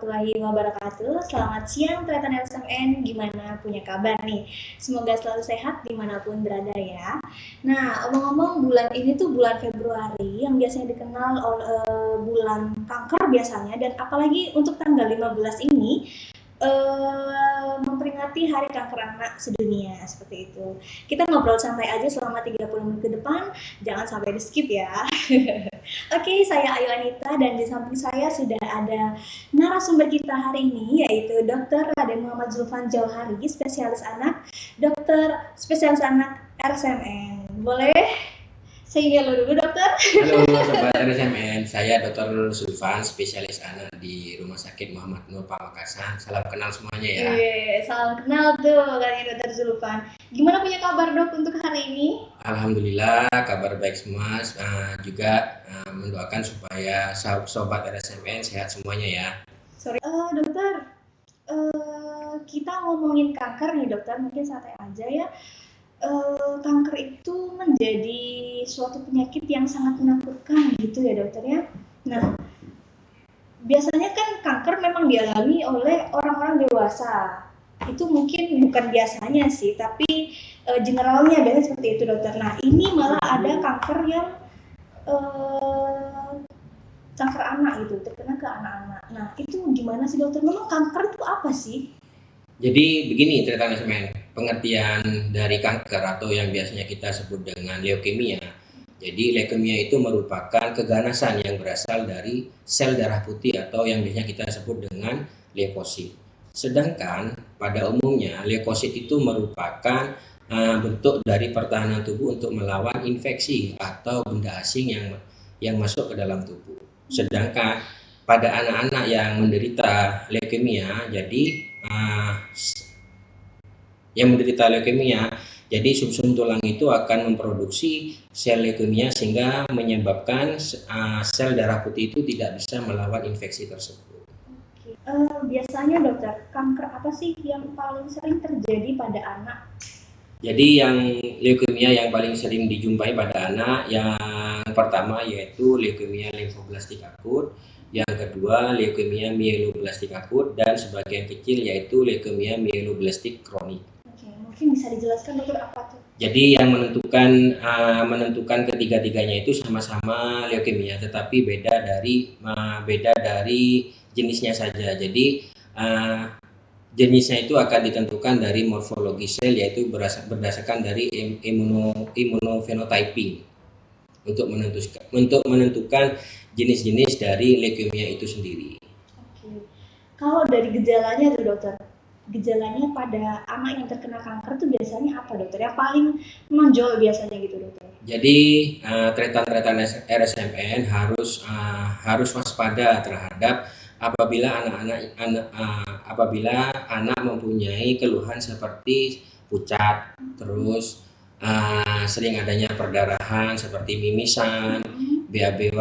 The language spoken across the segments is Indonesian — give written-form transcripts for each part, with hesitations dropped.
warahmatullahi wabarakatuh. Selamat siang Tretan LSMN, gimana punya kabar nih? Semoga selalu sehat dimanapun berada ya. Nah, omong-omong bulan ini tuh bulan Februari yang biasanya dikenal bulan kanker biasanya, dan apalagi untuk tanggal 15 ini memperingati Hari Kanker Anak Sedunia, seperti itu. Kita ngobrol santai aja selama 30 menit ke depan, jangan sampai di skip ya. Oke, saya Ayu Anita dan di samping saya sudah ada narasumber kita hari ini, yaitu Dr. Raden Muhammad Zulfan Jauhari, spesialis anak, dokter spesialis anak RSMN. Boleh say hello dulu, dokter? Halo sobat RSMN, saya Dr. Zulfan, spesialis anak di Rumah Sakit Muhammad Nur Pamekasan. Salam kenal semuanya ya. Iya, salam kenal tuh katanya Dr. Zulfan. Gimana punya kabar dok untuk hari ini? Alhamdulillah kabar baik semua. Juga mendoakan supaya sobat RSMN sehat semuanya ya. Sorry, dokter, kita ngomongin kanker nih dokter, mungkin santai aja ya. Kanker itu menjadi suatu penyakit yang sangat menakutkan gitu ya dokter ya. Nah, biasanya kan kanker memang dialami oleh orang-orang dewasa. Itu mungkin bukan biasanya sih, tapi generalnya biasanya seperti itu dokter. Nah, ini malah ada kanker yang kanker anak gitu, terkena ke anak-anak. Nah, itu gimana sih dokter? Memang kanker itu apa sih? Jadi begini Tretan RSMN, pengertian dari kanker atau yang biasanya kita sebut dengan leukemia. Jadi leukemia itu merupakan keganasan yang berasal dari sel darah putih atau yang biasanya kita sebut dengan leukosit. Sedangkan pada umumnya leukosit itu merupakan bentuk dari pertahanan tubuh untuk melawan infeksi atau benda asing yang masuk ke dalam tubuh. Sedangkan pada anak-anak yang menderita leukemia, jadi sumsum tulang itu akan memproduksi sel leukemia sehingga menyebabkan sel darah putih itu tidak bisa melawan infeksi tersebut. Biasanya dokter, kanker apa sih yang paling sering terjadi pada anak? Jadi yang leukemia yang paling sering dijumpai pada anak yang pertama yaitu leukemia limfoblastik akut, yang kedua leukemia myeloblastik akut, dan sebagian kecil yaitu leukemia myeloblastik kronik. Oke, mungkin bisa dijelaskan dokter apa tuh? Jadi yang menentukan ketiga-tiganya itu sama-sama leukemia, tetapi beda dari jenisnya saja. Jadi jenisnya itu akan ditentukan dari morfologi sel, yaitu berdasarkan dari immunophenotyping untuk menentukan jenis-jenis dari leukemia itu sendiri. Oke. Kalau dari gejalanya tuh dokter, gejalanya pada anak yang terkena kanker tuh biasanya apa dokter? Yang paling menonjol biasanya gitu dokter? Jadi tretan RSMN harus waspada terhadap apabila anak mempunyai keluhan seperti pucat, terus sering adanya perdarahan seperti mimisan, BAB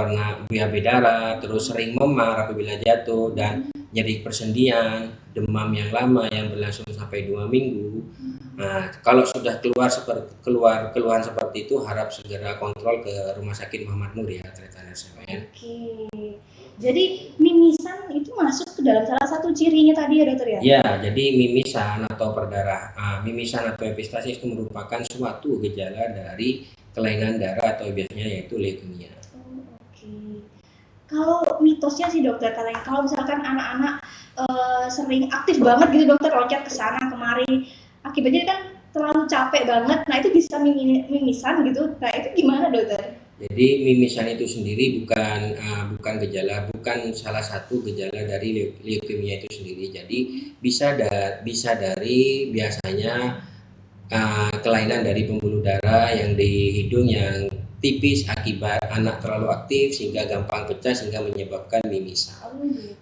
darah, terus sering memar apabila jatuh, dan nyeri persendian, demam yang lama yang berlangsung sampai 2 minggu. Nah, kalau sudah keluar keluhan seperti itu, harap segera kontrol ke Rumah Sakit Muhammad Nur ya, Tretan RSMN. Oke. Jadi mimisan itu masuk ke dalam salah satu cirinya tadi ya dokter ya? Ya, jadi mimisan atau mimisan atau epistasis itu merupakan suatu gejala dari kelainan darah atau biasanya yaitu leukemia. Oke. Kalau mitosnya sih dokter, katanya kalau misalkan anak-anak sering aktif banget gitu dokter, loncat ke sana kemari, akibatnya kan terlalu capek banget, nah itu bisa mimisan gitu. Nah itu gimana dokter? Jadi mimisan itu sendiri bukan salah satu gejala dari leukemia itu sendiri. Jadi bisa dari biasanya kelainan dari pembuluh darah yang di hidung yang tipis akibat anak terlalu aktif sehingga gampang pecah sehingga menyebabkan mimisan.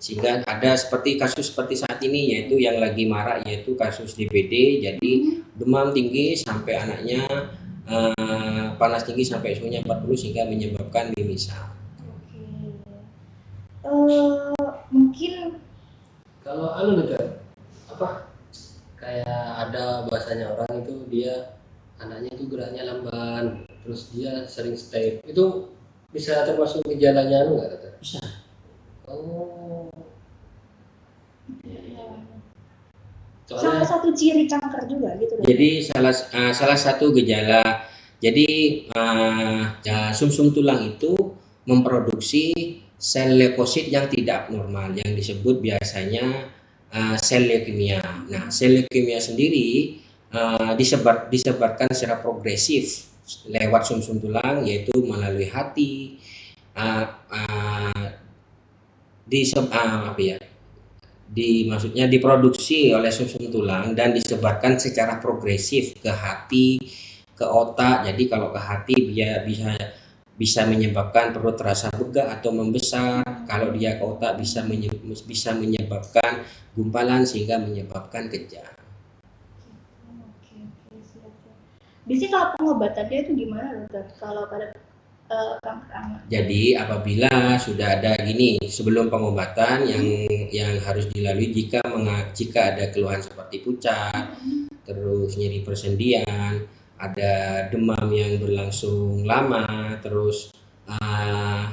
Sehingga ada kasus seperti saat ini, yaitu yang lagi marak, yaitu kasus DBD. Jadi demam tinggi sampai anaknya panas tinggi sampai suhunya 40 sehingga menyebabkan mimisan. Mungkin kalau dokter, kayak ada bahasanya orang itu dia anaknya itu geraknya lamban, terus dia sering stay, itu bisa termasuk gejalanya nggak dokter? Bisa. Oh. Salah Soalnya satu ciri kanker juga gitu dok. Jadi salah satu gejala, jadi sumsum tulang itu memproduksi sel leukosit yang tidak abnormal yang disebut biasanya sel leukemia. Nah, sel leukemia sendiri disebarkan secara progresif lewat sumsum tulang, yaitu melalui hati, uh, uh, apa ya, maksudnya diproduksi oleh sumsum tulang dan disebarkan secara progresif ke hati, ke otak. Jadi kalau ke hati dia bisa menyebabkan perut terasa begah atau membesar. Kalau dia ke otak bisa menyebabkan gumpalan sehingga menyebabkan kejang. Oke, siap. Biasanya kalau pengobatannya itu gimana dokter? Kalau pada kanker anak. Jadi apabila sudah ada gini, sebelum pengobatan yang harus dilalui jika ada keluhan seperti pucat, terus nyeri persendian, ada demam yang berlangsung lama, terus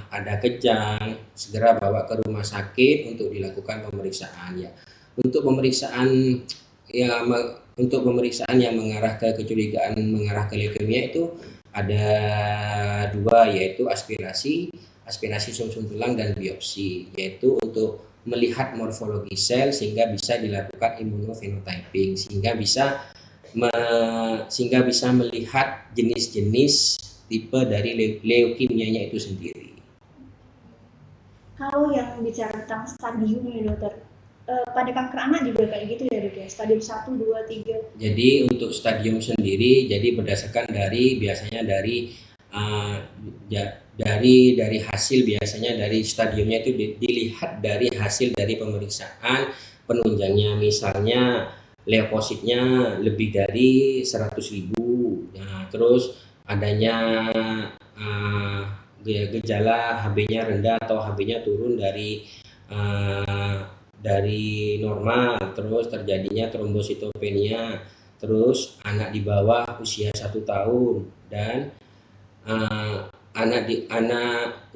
ada kejang, segera bawa ke rumah sakit untuk dilakukan pemeriksaan ya. Untuk pemeriksaan yang mengarah ke kecurigaan mengarah ke leukemia itu ada dua, yaitu aspirasi sumsum tulang dan biopsi, yaitu untuk melihat morfologi sel sehingga bisa dilakukan immunophenotyping sehingga bisa melihat jenis-jenis tipe dari leukemianya itu sendiri. Kalau yang bicara tentang stadium nih dokter, pada kanker anak juga kayak gitu ya dok ya, stadium 1, 2, 3. Jadi untuk stadium sendiri, jadi berdasarkan biasanya dari hasil, biasanya dari stadiumnya itu dilihat dari hasil dari pemeriksaan penunjangnya. Misalnya leukositnya lebih dari 100.000, nah, terus adanya gejala HB-nya rendah atau HB-nya turun dari normal, terus terjadinya trombositopenia, terus anak di bawah usia 1 tahun, dan anak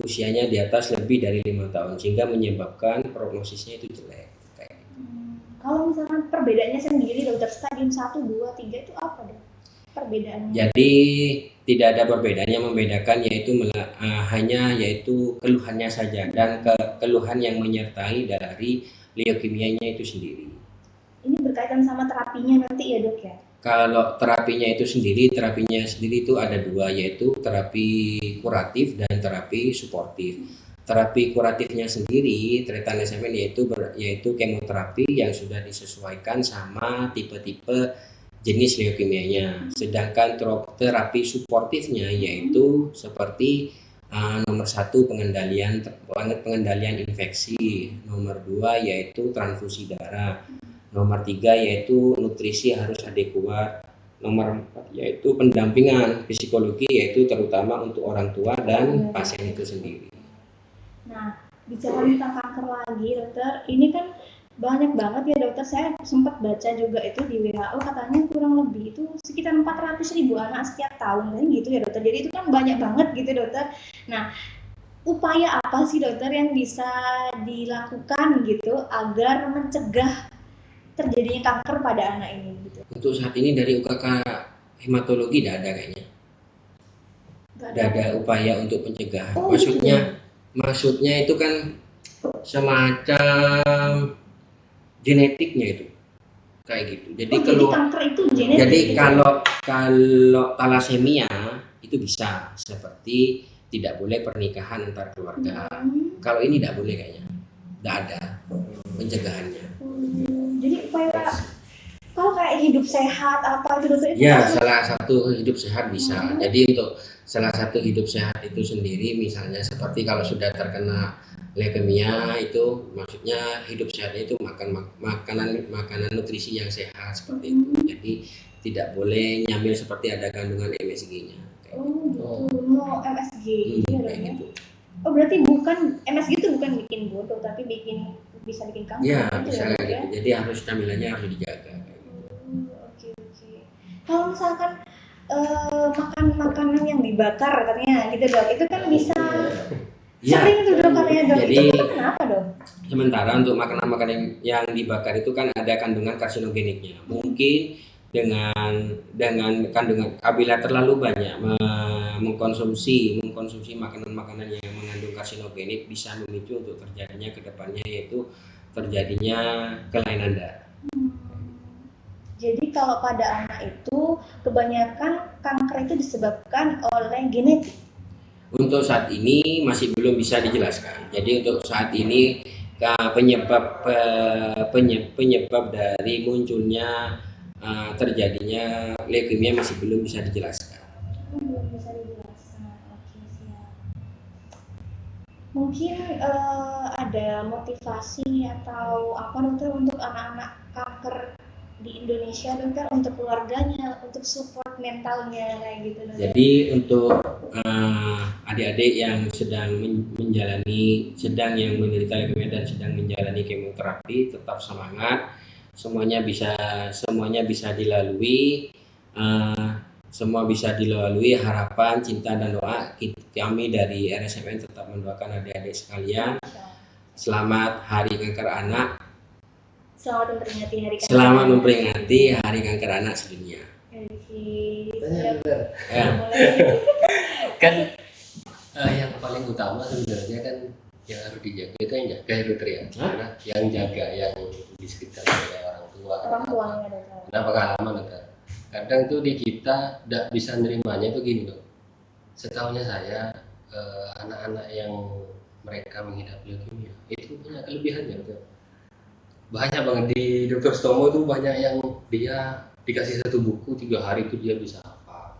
usianya di atas lebih dari 5 tahun sehingga menyebabkan prognosisnya itu jelek. Kalau misalkan perbedaannya sendiri dokter, stadium 1, 2, 3 itu apa dok? Perbedaannya? Jadi tidak ada perbedaan. Yang membedakan yaitu keluhannya saja dan keluhan yang menyertai dari leukemianya itu sendiri. Ini berkaitan sama terapinya nanti ya dok ya? Kalau terapinya sendiri itu ada dua, yaitu terapi kuratif dan terapi suportif. Terapi kuratifnya sendiri, tretanesemen, yaitu kemoterapi yang sudah disesuaikan sama tipe-tipe jenis leukemianya. Sedangkan terapi suportifnya yaitu seperti nomor 1 pengendalian infeksi, nomor 2 yaitu transfusi darah, nomor 3 yaitu nutrisi harus adekuat, nomor 4 yaitu pendampingan psikologi, yaitu terutama untuk orang tua dan pasien itu sendiri. Nah, bicara tentang kanker lagi dokter, ini kan banyak banget ya dokter. Saya sempat baca juga itu di WHO, katanya kurang lebih itu sekitar 400.000 anak setiap tahun kan gitu ya dokter. Jadi itu kan banyak banget gitu dokter. Nah, upaya apa sih dokter yang bisa dilakukan gitu agar mencegah terjadinya kanker pada anak ini gitu? Untuk saat ini dari UKK hematologi tidak ada kayaknya. Tidak ada upaya untuk pencegahan. Maksudnya itu kan semacam genetiknya itu kayak gitu. Jadi kanker itu genetik. Jadi kalau talasemia itu bisa seperti tidak boleh pernikahan antar keluarga. Kalau ini tidak boleh kayaknya. Tidak ada pencegahannya. Jadi upaya kalau kayak hidup sehat apa itu dokter? Ya, salah satu hidup sehat bisa. Jadi untuk salah satu hidup sehat itu sendiri, misalnya seperti kalau sudah terkena leukemia itu, maksudnya hidup sehatnya itu makan makanan nutrisi yang sehat seperti itu. Jadi tidak boleh nyamil seperti ada kandungan MSG-nya. Mau MSG gitu. Oh berarti bukan MSG itu bukan bikin bodoh, tapi bisa bikin kanker. Ya, bisa kayak gitu. Jadi harus camilannya harus dijaga. Oke. Kalau misalkan makan makanan yang dibakar katanya gitu dok, itu kan bisa sering tuh dok katanya dok. Jadi, itu kenapa dok? Sementara untuk makanan-makanan yang dibakar itu kan ada kandungan karsinogeniknya. Mungkin dengan kandungan apabila terlalu banyak mengkonsumsi makanan-makanan yang mengandung karsinogenik bisa memicu untuk terjadinya kedepannya yaitu terjadinya kelainan darah. Jadi kalau pada anak itu kebanyakan kanker itu disebabkan oleh genetik. Untuk saat ini masih belum bisa dijelaskan. Jadi untuk saat ini penyebab dari munculnya terjadinya leukemia masih belum bisa dijelaskan. Belum bisa dijelaskan. Oke, siap. Mungkin ada motivasi atau apa dokter untuk anak-anak kanker di Indonesia dokter, untuk keluarganya, untuk support mentalnya kayak gitu dokter. Jadi untuk adik-adik yang sedang menderita leukemia dan sedang menjalani kemoterapi tetap semangat, semuanya bisa dilalui, semua bisa dilalui. Harapan, cinta dan doa kami dari RSMN tetap mendoakan adik-adik sekalian. Selamat Hari Kanker Anak. Selamat memperingati Hari Kanker Anak sedunia. Kan yang paling utama sebenarnya kan yang harus dijaga itu yang jaga itu ya. Karena yang jaga yang di sekitar orang tuanya dokter. Nah, pengalaman dokter. Kadang itu di kita tidak bisa nerimanya itu gini dok. Setahunya saya anak-anak yang mereka mengidap leukemia itu punya kelebihannya dokter. Banyak banget di Dr. Stomo itu banyak yang dia dikasih satu buku 3 hari itu dia bisa apa.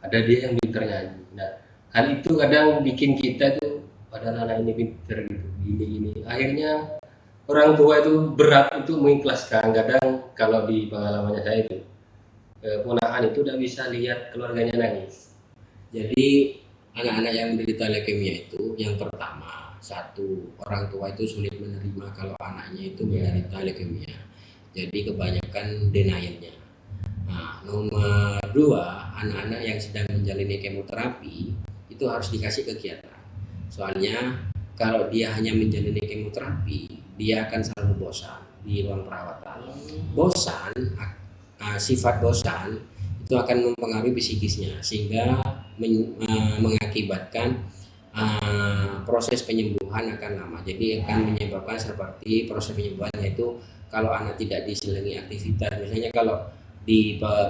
Ada dia yang pintar nyanyi. Nah, hal itu kadang bikin kita tuh padahal anak ini pintar gitu, gini. Akhirnya orang tua itu berat itu mengikhlaskan. Kadang kalau di pengalamannya saya itu ponakan itu udah bisa lihat keluarganya nangis. Jadi anak-anak yang menderita leukemia itu yang pertama, satu, orang tua itu sulit menerima kalau anaknya itu menderita leukemia. Jadi kebanyakan denialnya. Nah, nomor 2, anak-anak yang sedang menjalani kemoterapi itu harus dikasih kegiatan. Soalnya kalau dia hanya menjalani kemoterapi, dia akan selalu bosan di ruang perawatan. Sifat bosan itu akan mempengaruhi psikisnya sehingga mengakibatkan proses penyembuhan akan lama. Jadi akan menyebabkan seperti proses penyembuhan yaitu kalau anak tidak diselingi aktivitas, misalnya kalau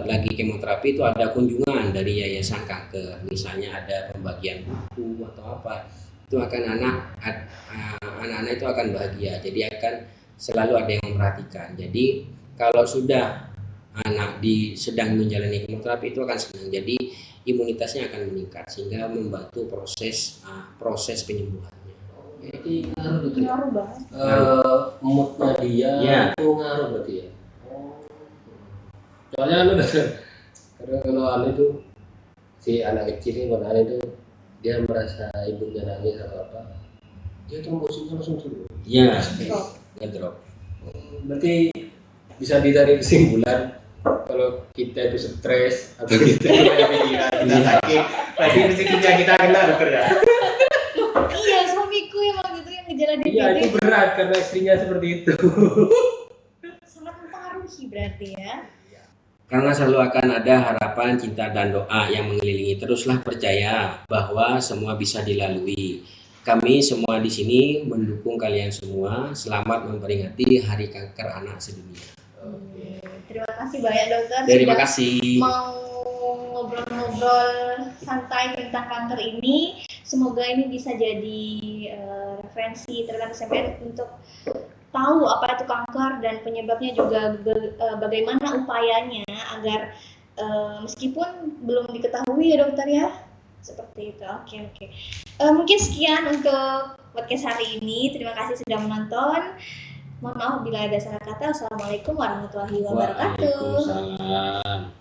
lagi kemoterapi itu ada kunjungan dari yayasan kanker, misalnya ada pembagian buku atau apa, itu akan anak-anak itu akan bahagia. Jadi akan selalu ada yang memperhatikan. Jadi kalau sudah anak sedang menjalani kemoterapi itu akan senang. Jadi imunitasnya akan meningkat sehingga membantu proses penyembuhannya. Jadi ngaruh banget. Moodnya dia itu ngaruh berarti ya. Soalnya karena kalau itu si anak kecil ini itu dia merasa ibunya nangis atau apa, dia trombositnya langsung turun. Iya, drop. Berarti bisa ditarik kesimpulan kalau kita itu stres atau kita kita sakit, pasti rezekinya kita kena dokter ya. Iya, suamiku emang gitu yang gejala DBD. Iya, itu berat karena istrinya seperti itu. Sangat mempengaruhi berarti ya. Karena selalu akan ada harapan, cinta dan doa yang mengelilingi. Teruslah percaya bahwa semua bisa dilalui. Kami semua di sini mendukung kalian semua. Selamat memperingati Hari Kanker Anak sedunia. Terima kasih banyak dokter. Terima kasih. Mau ngobrol-ngobrol santai tentang kanker ini. Semoga ini bisa jadi referensi terhadap SMN untuk tahu apa itu kanker dan penyebabnya juga bagaimana upayanya agar meskipun belum diketahui ya dokter ya, seperti itu. Oke. Mungkin sekian untuk podcast hari ini. Terima kasih sudah menonton. Mohon maaf bila ada salah kata. Assalamualaikum warahmatullahi wabarakatuh. Waalaikumsalam.